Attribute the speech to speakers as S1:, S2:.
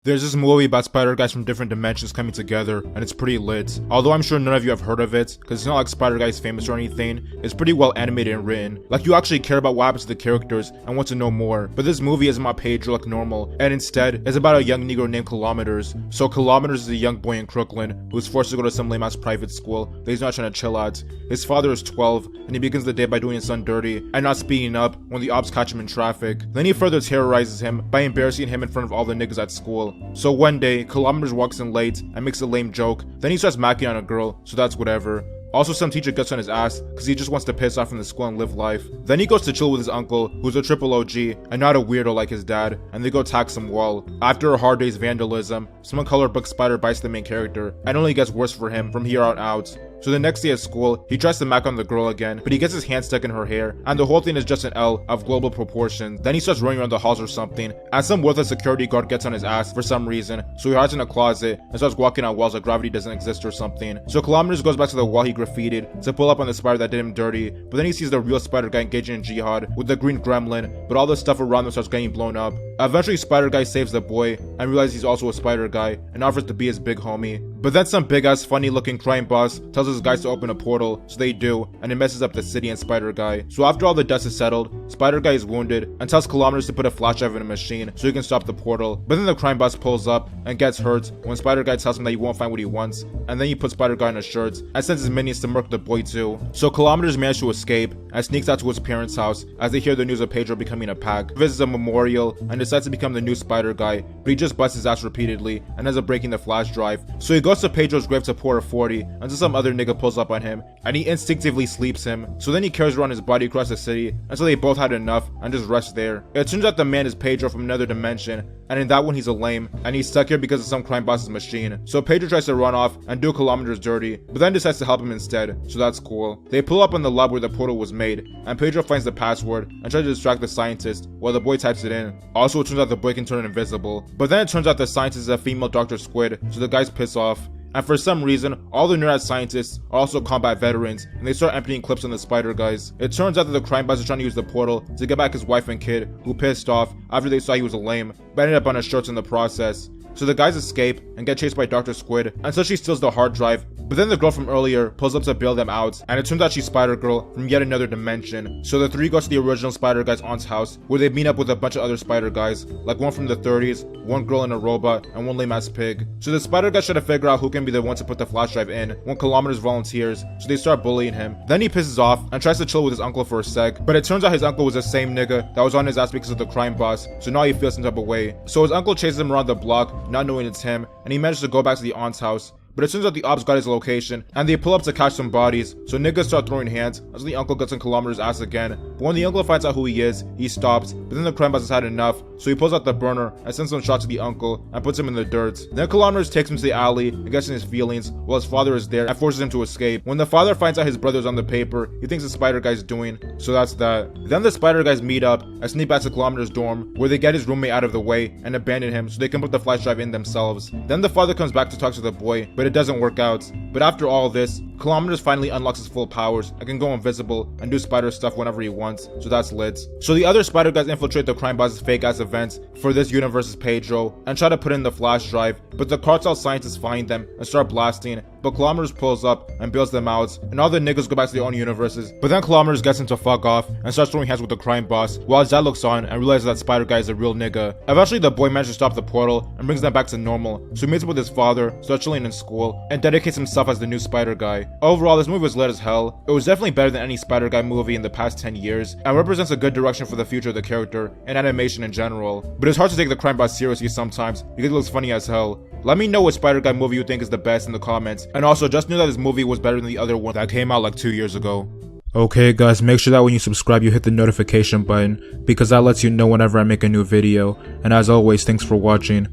S1: There's this movie about spider guys from different dimensions coming together, and it's pretty lit. Although I'm sure none of you have heard of it, because it's not like Spider Guy's famous or anything, it's pretty well animated and written. Like, you actually care about what happens to the characters and want to know more. But this movie isn't about Pedro like normal, and instead, it's about a young Negro named Kilometers. So Kilometers is a young boy in Crooklyn, who's forced to go to some lame-ass private school that he's not trying to chill at. His father is 12, and he begins the day by doing his son dirty, and not speeding up when the ops catch him in traffic. Then he further terrorizes him by embarrassing him in front of all the niggas at school. So one day, Kilometers walks in late and makes a lame joke, then he starts macking on a girl, so that's whatever. Also, some teacher gets on his ass because he just wants to piss off from the school and live life. Then he goes to chill with his uncle, who's a triple OG and not a weirdo like his dad, and they go attack some wall. After a hard day's vandalism, someone colored book spider bites the main character, and it only gets worse for him from here on out. So the next day at school, he tries to mack on the girl again, but he gets his hand stuck in her hair, and the whole thing is just an L of global proportions. Then he starts running around the halls or something, and some worthless security guard gets on his ass for some reason, so he hides in a closet and starts walking on walls like gravity doesn't exist or something. So Kilometers goes back to the wall he graffitied to pull up on the spider that did him dirty, but then he sees the real spider guy engaging in jihad with the green gremlin, but all the stuff around him starts getting blown up. Eventually, Spider Guy saves the boy and realizes he's also a spider guy and offers to be his big homie. But then some big ass funny looking crime boss tells his guys to open a portal, so they do, and it messes up the city and Spider Guy. So after all the dust is settled, Spider Guy is wounded and tells Kilometers to put a flash drive in a machine so he can stop the portal. But then the crime boss pulls up and gets hurt when Spider Guy tells him that he won't find what he wants, and then he puts Spider Guy in a shirt and sends his minions to murk the boy too. So Kilometers manages to escape and sneaks out to his parents' house as they hear the news of Pedro becoming a pack. He visits a memorial and decides to become the new Spider Guy, but he just busts his ass repeatedly and ends up breaking the flash drive. So he goes to Pedro's grave to pour a 40 until some other nigga pulls up on him and he instinctively sleeps him. So then he carries around his body across the city until they both had enough and just rest there. It turns out the man is Pedro from another dimension, and in that one he's a lame and he's stuck here because of some crime boss's machine. So Pedro tries to run off and do Kilometers dirty, but then decides to help him instead, so that's cool. They pull up on the lab where the portal was made, and Pedro finds the password and tries to distract the scientist while the boy types it in. Also, it turns out the boy can turn invisible, but then it turns out the scientist is a female Dr. Squid, so the guys piss off. And for some reason, all the nerd scientists are also combat veterans, and they start emptying clips on the spider guys. It turns out that the crime boss is trying to use the portal to get back his wife and kid, who pissed off after they saw he was a lame, but ended up on his shirts in the process. So the guys escape and get chased by Dr. Squid until she steals the hard drive, but then the girl from earlier pulls up to bail them out, and it turns out she's Spider-Girl from yet another dimension. So the three go to the original Spider Guy's aunt's house, where they meet up with a bunch of other Spider Guys, like one from the 30s, one girl and a robot, and one lame-ass pig. So the Spider Guys try to figure out who can be the one to put the flash drive in, when Kilometers volunteers, so they start bullying him. Then he pisses off and tries to chill with his uncle for a sec, but it turns out his uncle was the same nigga that was on his ass because of the crime boss, so now he feels some type of way. So his uncle chases him around the block, not knowing it's him, and he manages to go back to the aunt's house. But it turns out the ops got his location, and they pull up to catch some bodies, so niggas start throwing hands until the uncle gets on Kilometers' ass again. But when the uncle finds out who he is, he stops, but then the crime boss has had enough, so he pulls out the burner and sends some shots to the uncle and puts him in the dirt. Then Kilometers takes him to the alley and gets in his feelings while his father is there and forces him to escape. When the father finds out his brother's on the paper, he thinks the Spider Guy's doing, so that's that. Then the Spider Guys meet up and sneak back to Kilometers' dorm, where they get his roommate out of the way and abandon him so they can put the flash drive in themselves. Then the father comes back to talk to the boy, but it doesn't work out. But after all this, Kilometers finally unlocks his full powers and can go invisible and do spider stuff whenever he wants, so that's lit. So the other Spider Guys infiltrate the crime boss's fake ass events for this universe's Pedro and try to put in the flash drive, but the cartel scientists find them and start blasting, but Kilometers pulls up and bails them out, and all the niggas go back to their own universes. But then Kilometers gets him to fuck off and starts throwing hands with the crime boss, while his dad looks on and realizes that Spider Guy is a real nigga. Eventually the boy manages to stop the portal and brings them back to normal, so he meets up with his father, starts chilling in school, and dedicates himself as the new Spider Guy. Overall, this movie was lit as hell. It was definitely better than any Spider Guy movie in the past 10 years, and represents a good direction for the future of the character and animation in general. But it's hard to take the crime boss seriously sometimes because it looks funny as hell. Let me know what Spider Guy movie you think is the best in the comments, and also just know that this movie was better than the other one that came out like 2 years ago. Okay guys, make sure that when you subscribe you hit the notification button, because that lets you know whenever I make a new video, and as always, thanks for watching.